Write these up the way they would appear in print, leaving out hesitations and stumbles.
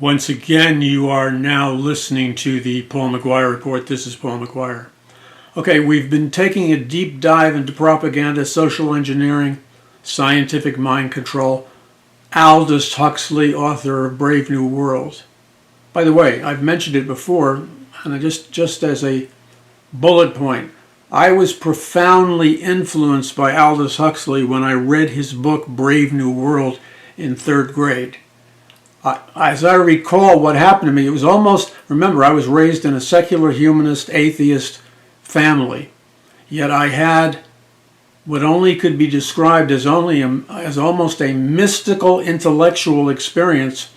Once again, you are now listening to the Paul McGUIRE Report. This is Paul McGUIRE. Okay, we've been taking a deep dive into propaganda, social engineering, scientific mind control. Aldous Huxley, author of Brave New World. By the way, I've mentioned it before, and just as a bullet point, I was profoundly influenced by Aldous Huxley when I read his book, Brave New World, in third grade. As I recall what happened to me, it was almost, remember, I was raised in a secular, humanist, atheist family, yet I had what only could be described as almost a mystical intellectual experience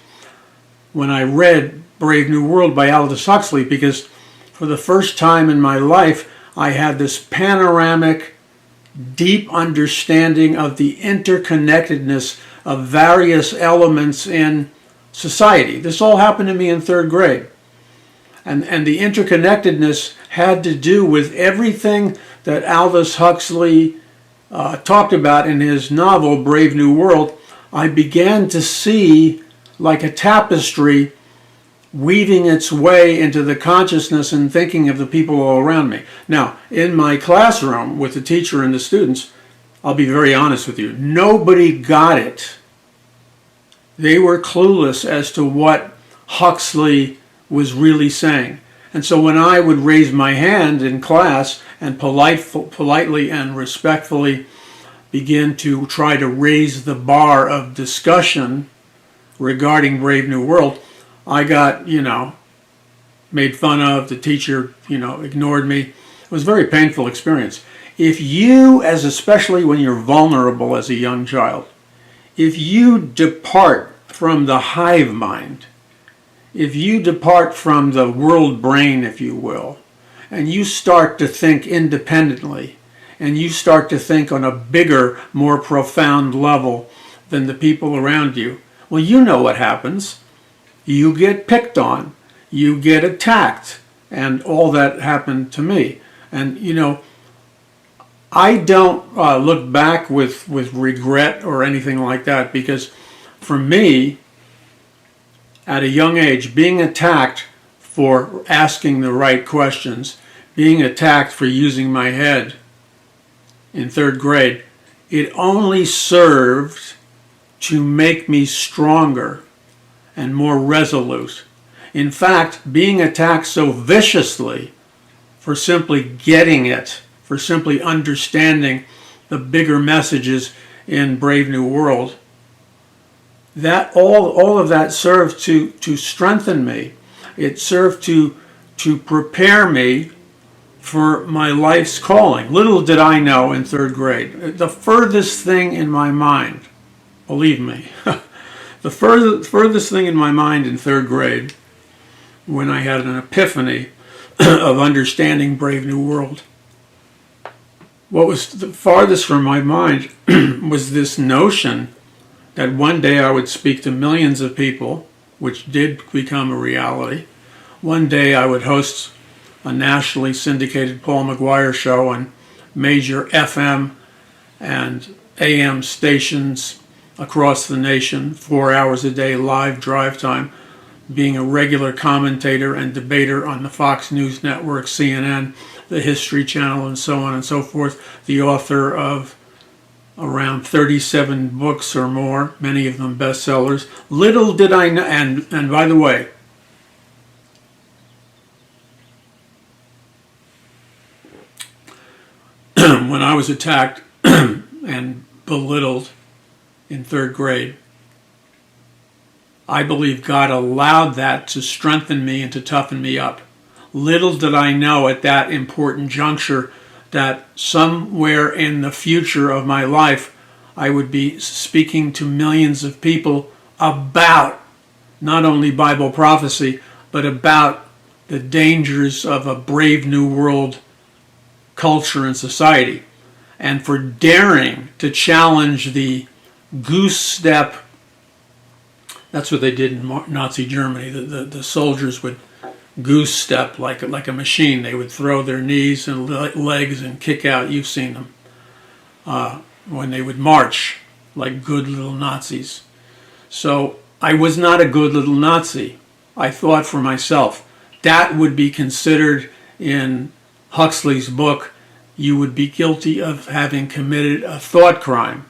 when I read Brave New World by Aldous Huxley, because for the first time in my life I had this panoramic, deep understanding of the interconnectedness of various elements in society. This all happened to me in third grade. And the interconnectedness had to do with everything that Aldous Huxley talked about in his novel, Brave New World. I began to see, like a tapestry, weaving its way into the consciousness and thinking of the people all around me. Now, in my classroom with the teacher and the students, I'll be very honest with you, nobody got it. They were clueless as to what Huxley was really saying. And so when I would raise my hand in class and politely and respectfully begin to try to raise the bar of discussion regarding Brave New World, I got, made fun of. The teacher, ignored me. It was a very painful experience. If you, especially when you're vulnerable as a young child, if you depart from the hive mind, if you depart from the world brain, if you will, and you start to think independently, and you start to think on a bigger, more profound level than the people around you, well, you know what happens. You get picked on, you get attacked, and all that happened to me. And, I don't look back with regret or anything like that, because for me, at a young age, being attacked for asking the right questions, being attacked for using my head in third grade, it only served to make me stronger and more resolute. In fact, being attacked so viciously for simply getting it, for simply understanding the bigger messages in Brave New World, that all of that served to strengthen me. It served to prepare me for my life's calling. Little did I know in third grade, the furthest thing in my mind, believe me, the furthest thing in my mind in third grade, when I had an epiphany of understanding Brave New World, what was the farthest from my mind was this notion that one day I would speak to millions of people, which did become a reality. One day I would host a nationally syndicated Paul McGUIRE show on major FM and AM stations across the nation, 4 hours a day, live drive time, being a regular commentator and debater on the Fox News Network, CNN, the History Channel, and so on and so forth, the author of around 37 books or more, many of them bestsellers. Little did I know, and by the way, when I was attacked and belittled in third grade, I believe God allowed that to strengthen me and to toughen me up. Little did I know at that important juncture that somewhere in the future of my life, I would be speaking to millions of people about not only Bible prophecy, but about the dangers of a brave new world culture and society, and for daring to challenge the goose step. That's what they did in Nazi Germany. The soldiers would goose step like a machine. They would throw their knees and legs and kick out. You've seen them when they would march like good little Nazis. So I was not a good little Nazi. I thought for myself. That would be considered, in Huxley's book, you would be guilty of having committed a thought crime.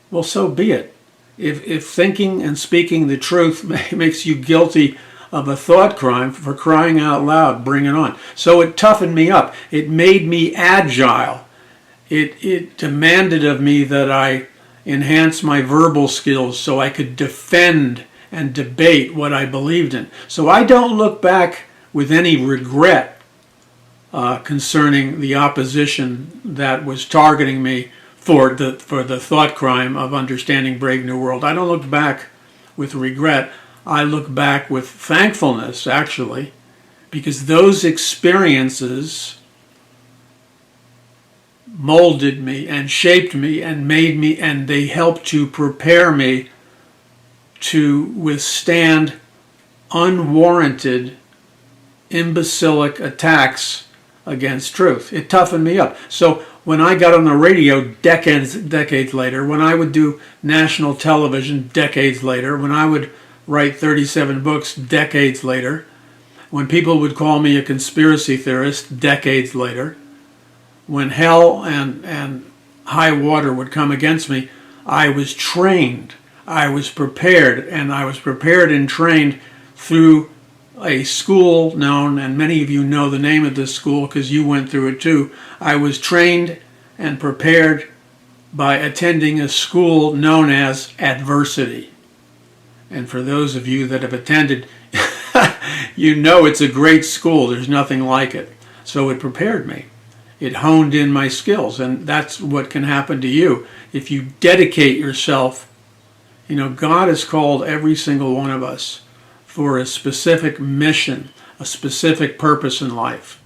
Well, so be it. If thinking and speaking the truth makes you guilty of a thought crime, for crying out loud, bring it on. So it toughened me up. It made me agile. It demanded of me that I enhance my verbal skills so I could defend and debate what I believed in. So I don't look back with any regret concerning the opposition that was targeting me for the thought crime of understanding Brave New World. I don't look back with regret. I look back with thankfulness, actually, because those experiences molded me and shaped me and made me, and they helped to prepare me to withstand unwarranted, imbecilic attacks against truth. It toughened me up. So when I got on the radio decades later, when I would do national television decades later, when I would write 37 books decades later, when people would call me a conspiracy theorist decades later, when hell and high water would come against me, I was trained, I was prepared, and I was prepared and trained through a school known, and many of you know the name of this school because you went through it too. I was trained and prepared by attending a school known as adversity. And for those of you that have attended, you know it's a great school. There's nothing like it. So it prepared me. It honed in my skills, and that's what can happen to you if you dedicate yourself. You know, God has called every single one of us for a specific mission, a specific purpose in life.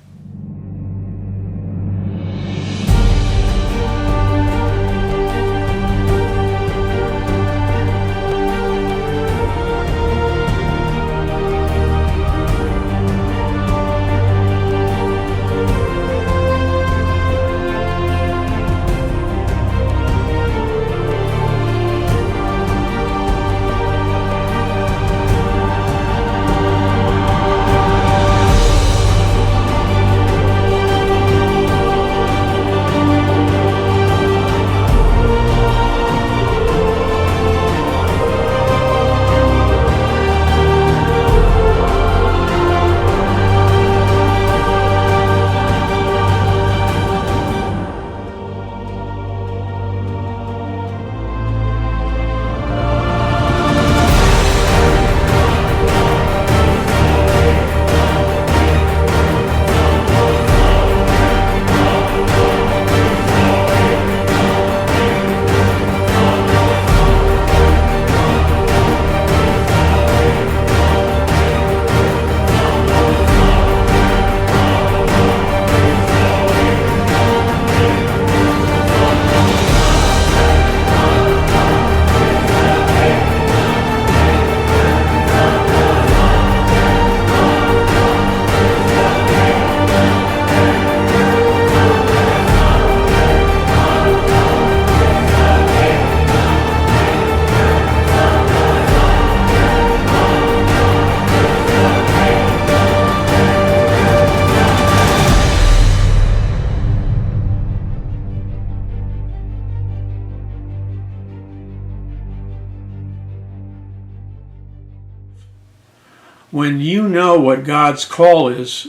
When you know what God's call is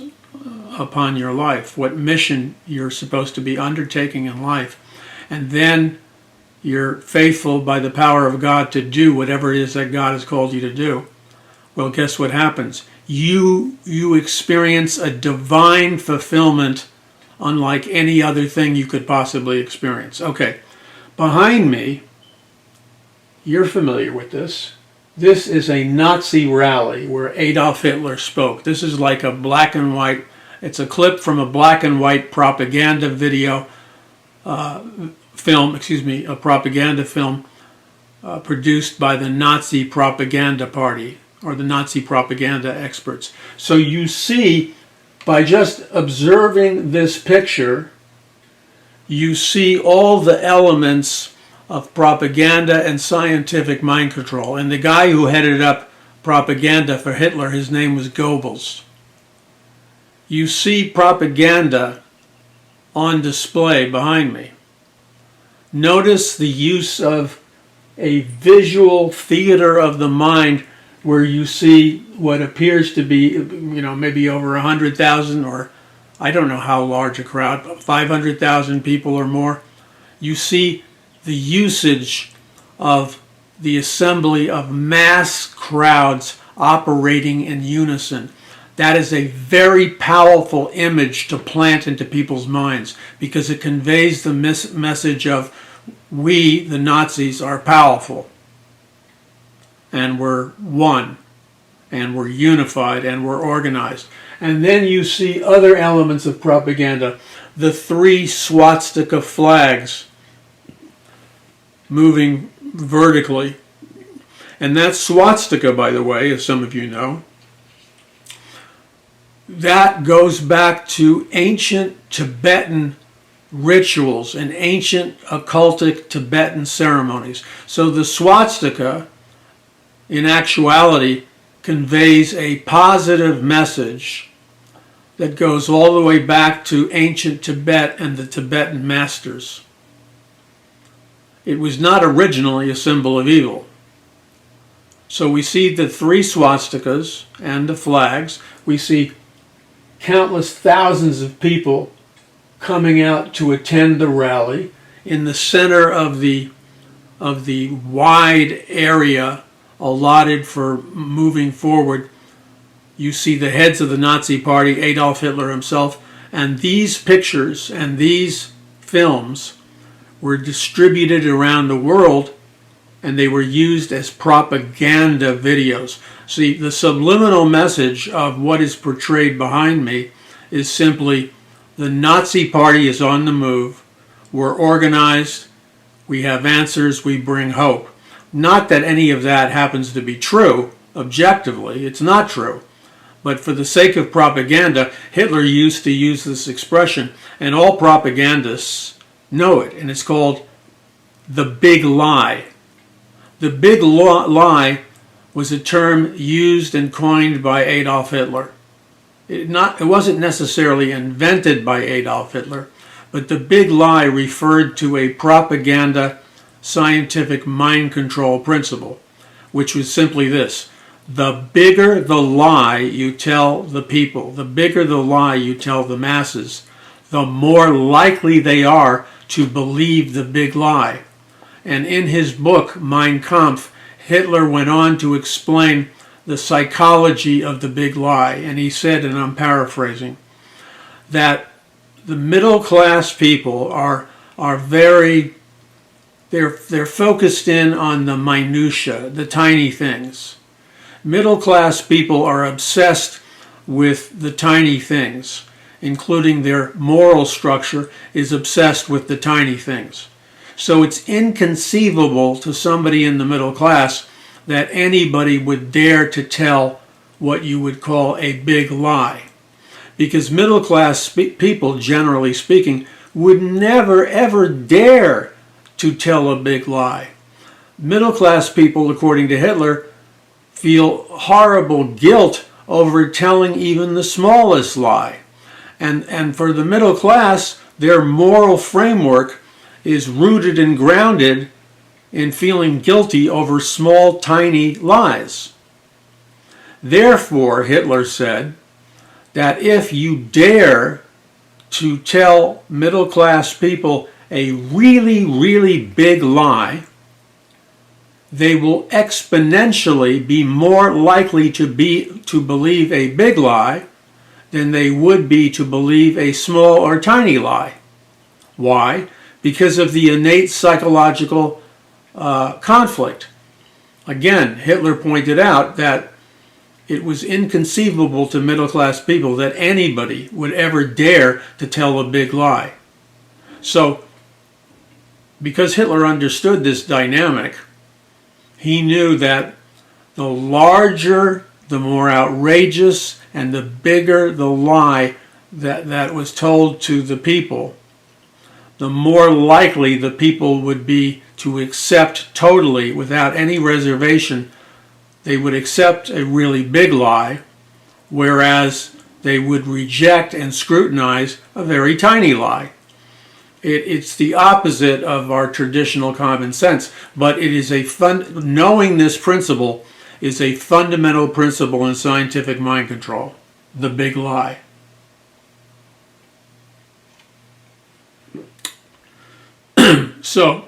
upon your life, what mission you're supposed to be undertaking in life, and then you're faithful by the power of God to do whatever it is that God has called you to do, well, guess what happens? You experience a divine fulfillment unlike any other thing you could possibly experience. Okay, behind me, you're familiar with this. This is a Nazi rally where Adolf Hitler spoke. This is like a black and white, it's a clip from a black and white propaganda video, a propaganda film produced by the Nazi propaganda party or the Nazi propaganda experts. So you see, by just observing this picture, you see all the elements of propaganda and scientific mind control. And the guy who headed up propaganda for Hitler, his name was Goebbels. You see propaganda on display behind me. Notice the use of a visual theater of the mind where you see what appears to be, maybe over 100,000, or I don't know how large a crowd, but 500,000 people or more. You see the usage of the assembly of mass crowds operating in unison. That is a very powerful image to plant into people's minds because it conveys the message of we, the Nazis, are powerful and we're one and we're unified and we're organized. And then you see other elements of propaganda, the 3 swastika flags moving vertically. And that swastika, by the way, as some of you know, that goes back to ancient Tibetan rituals and ancient occultic Tibetan ceremonies. So the swastika, in actuality, conveys a positive message that goes all the way back to ancient Tibet and the Tibetan masters. It was not originally a symbol of evil. So we see the 3 swastikas and the flags. We see countless thousands of people coming out to attend the rally. In the center of the wide area allotted for moving forward, you see the heads of the Nazi Party, Adolf Hitler himself, and these pictures and these films were distributed around the world, and they were used as propaganda videos. See, the subliminal message of what is portrayed behind me is simply the Nazi Party is on the move, we're organized, we have answers, we bring hope. Not that any of that happens to be true, objectively, it's not true. But for the sake of propaganda, Hitler used to use this expression, and all propagandists know it, and it's called the big lie. The big lie was a term used and coined by Adolf Hitler. It wasn't necessarily invented by Adolf Hitler, but the big lie referred to a propaganda scientific mind control principle, which was simply this: the bigger the lie you tell the people, the bigger the lie you tell the masses, the more likely they are to believe the big lie. And in his book, Mein Kampf, Hitler went on to explain the psychology of the big lie. And he said, and I'm paraphrasing, that the middle class people are very, they're focused in on the minutia, the tiny things. Middle class people are obsessed with the tiny things, including their moral structure is obsessed with the tiny things. So it's inconceivable to somebody in the middle class that anybody would dare to tell what you would call a big lie. Because middle class people, generally speaking, would never ever dare to tell a big lie. Middle class people, according to Hitler, feel horrible guilt over telling even the smallest lie. And for the middle class, their moral framework is rooted and grounded in feeling guilty over small, tiny lies. Therefore, Hitler said that if you dare to tell middle-class people a really, really big lie, they will exponentially be more likely to believe a big lie than they would be to believe a small or tiny lie. Why? Because of the innate psychological conflict. Again, Hitler pointed out that it was inconceivable to middle-class people that anybody would ever dare to tell a big lie. So, because Hitler understood this dynamic, he knew that the larger, the more outrageous, and the bigger the lie that was told to the people, the more likely the people would be to accept totally, without any reservation, they would accept a really big lie, whereas they would reject and scrutinize a very tiny lie. It's the opposite of our traditional common sense, but it is knowing this principle is a fundamental principle in scientific mind control, the big lie. So,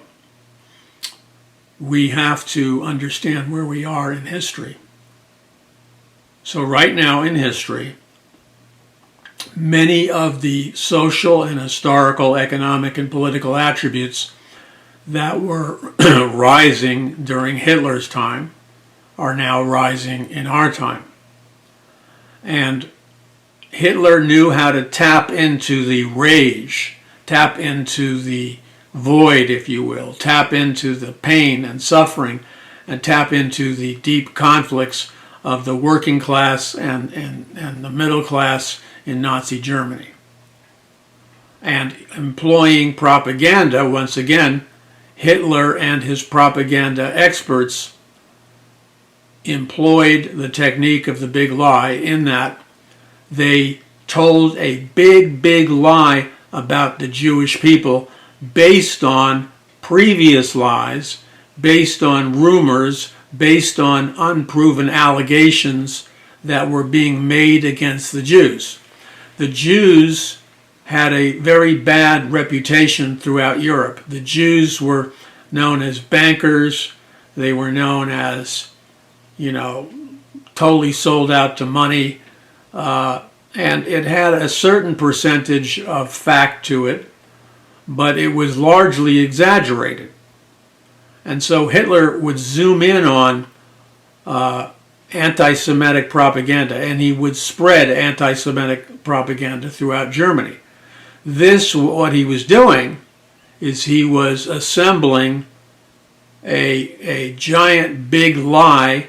we have to understand where we are in history. So right now in history, many of the social and historical, economic and political attributes that were rising during Hitler's time are now rising in our time. And Hitler knew how to tap into the rage, tap into the void, if you will, tap into the pain and suffering, and tap into the deep conflicts of the working class and the middle class in Nazi Germany. And employing propaganda, once again, Hitler and his propaganda experts employed the technique of the big lie in that they told a big lie about the Jewish people based on previous lies, based on rumors, based on unproven allegations that were being made against the Jews. The Jews had a very bad reputation throughout Europe. The Jews were known as bankers. They were known as, totally sold out to money. And it had a certain percentage of fact to it, but it was largely exaggerated. And so Hitler would zoom in on anti-Semitic propaganda, and he would spread anti-Semitic propaganda throughout Germany. What he was doing is he was assembling a giant big lie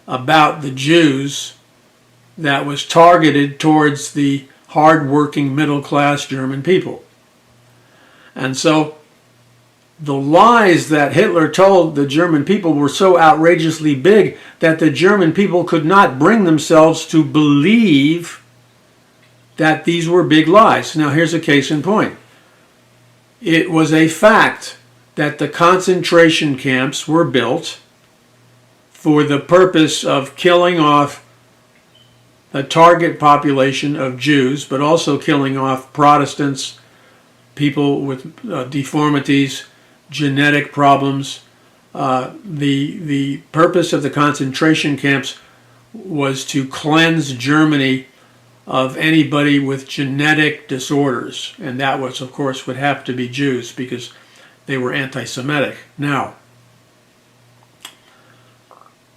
about the Jews that was targeted towards the hard-working middle-class German people. And so the lies that Hitler told the German people were so outrageously big that the German people could not bring themselves to believe that these were big lies. Now here's a case in point. It was a fact that the concentration camps were built for the purpose of killing off a target population of Jews, but also killing off Protestants, people with deformities, genetic problems. The purpose of the concentration camps was to cleanse Germany of anybody with genetic disorders, and that was, of course, would have to be Jews because they were anti-Semitic. Now,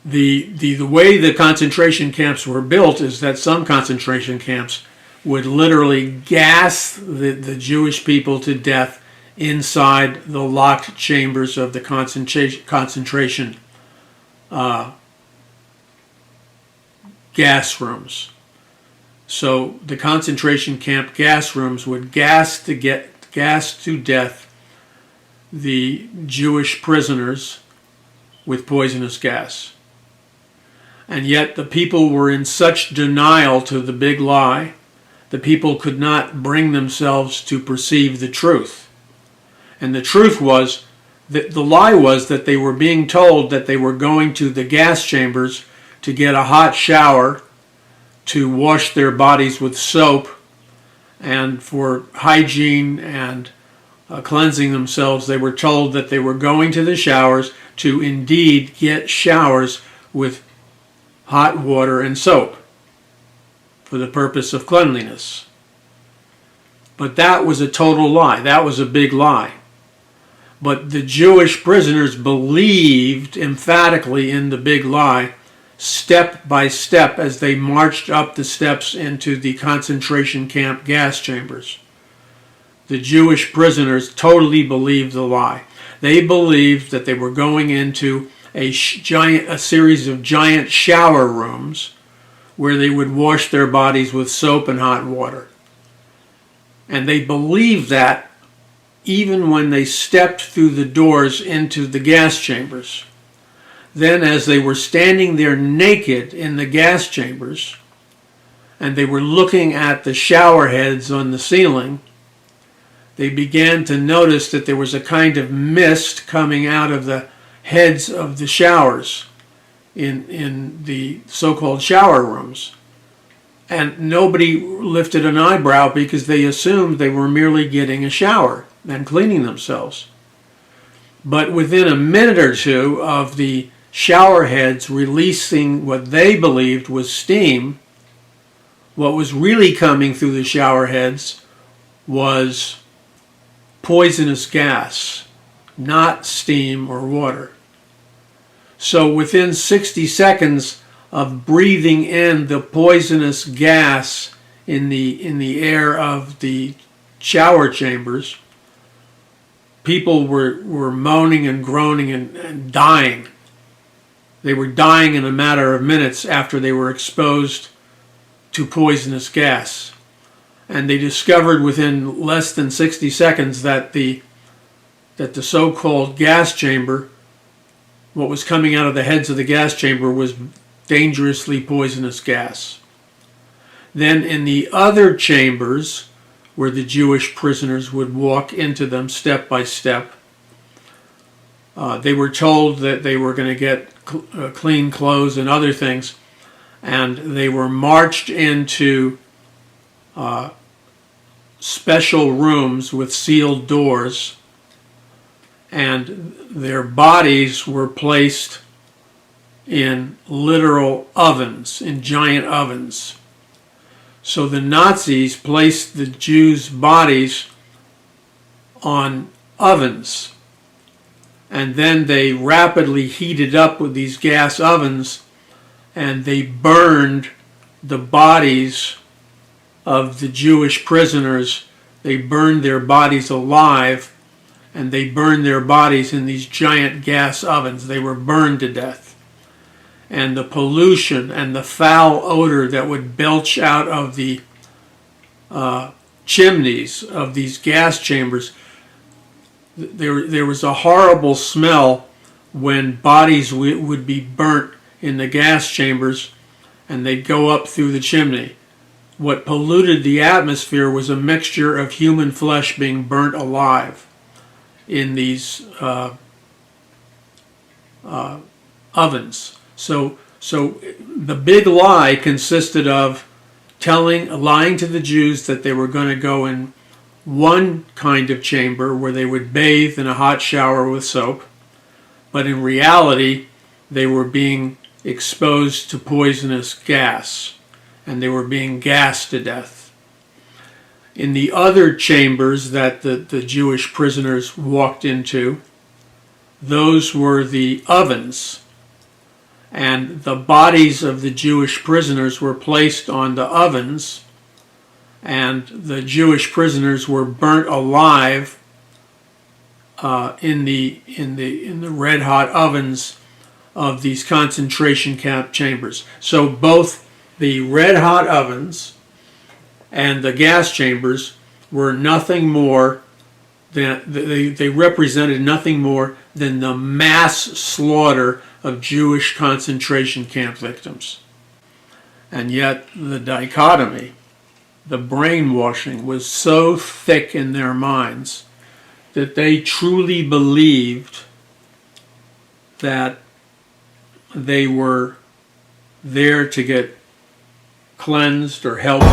the way the concentration camps were built is that some concentration camps would literally gas the Jewish people to death inside the locked chambers of the concentration gas rooms. So the concentration camp gas rooms would gas to death the Jewish prisoners with poisonous gas. And yet the people were in such denial to the big lie, the people could not bring themselves to perceive the truth. And the truth was that the lie was that they were being told that they were going to the gas chambers to get a hot shower, to wash their bodies with soap, and for hygiene and cleansing themselves. They were told that they were going to the showers to indeed get showers with hot water and soap for the purpose of cleanliness. But that was a total lie. That was a big lie. But the Jewish prisoners believed emphatically in the big lie, step by step, as they marched up the steps into the concentration camp gas chambers. The Jewish prisoners totally believed the lie. They believed that they were going into a series of giant shower rooms where they would wash their bodies with soap and hot water. And they believed that even when they stepped through the doors into the gas chambers. Then, as they were standing there naked in the gas chambers, and they were looking at the shower heads on the ceiling, they began to notice that there was a kind of mist coming out of the heads of the showers in the so-called shower rooms. And nobody lifted an eyebrow because they assumed they were merely getting a shower and cleaning themselves. But within a minute or two of the shower heads releasing what they believed was steam, what was really coming through the shower heads was poisonous gas, not steam or water. So within 60 seconds of breathing in the poisonous gas in the air of the shower chambers, people were moaning and groaning and dying. They were dying in a matter of minutes after they were exposed to poisonous gas. And they discovered within less than 60 seconds that the so-called gas chamber, what was coming out of the heads of the gas chamber, was dangerously poisonous gas. Then in the other chambers, where the Jewish prisoners would walk into them step by step, they were told that they were going to get clean clothes and other things, and they were marched into special rooms with sealed doors, and their bodies were placed in literal ovens, in giant ovens. So the Nazis placed the Jews' bodies on ovens, and then they rapidly heated up with these gas ovens, and they burned the bodies of the Jewish prisoners. They burned their bodies alive, and they burned their bodies in these giant gas ovens. They were burned to death. And the pollution and the foul odor that would belch out of the chimneys of these gas chambers, there was a horrible smell when bodies would be burnt in the gas chambers and they'd go up through the chimney. What polluted the atmosphere was a mixture of human flesh being burnt alive in these ovens. So the big lie consisted of lying to the Jews that they were going to go in one kind of chamber where they would bathe in a hot shower with soap, but in reality they were being exposed to poisonous gas, and they were being gassed to death. In the other chambers that the Jewish prisoners walked into, those were the ovens, and the bodies of the Jewish prisoners were placed on the ovens, and the Jewish prisoners were burnt alive in the red hot ovens of these concentration camp chambers. So both the red hot ovens and the gas chambers were nothing more than they represented nothing more than the mass slaughter of Jewish concentration camp victims. And yet the dichotomy, the brainwashing, was so thick in their minds that they truly believed that they were there to get cleansed or helped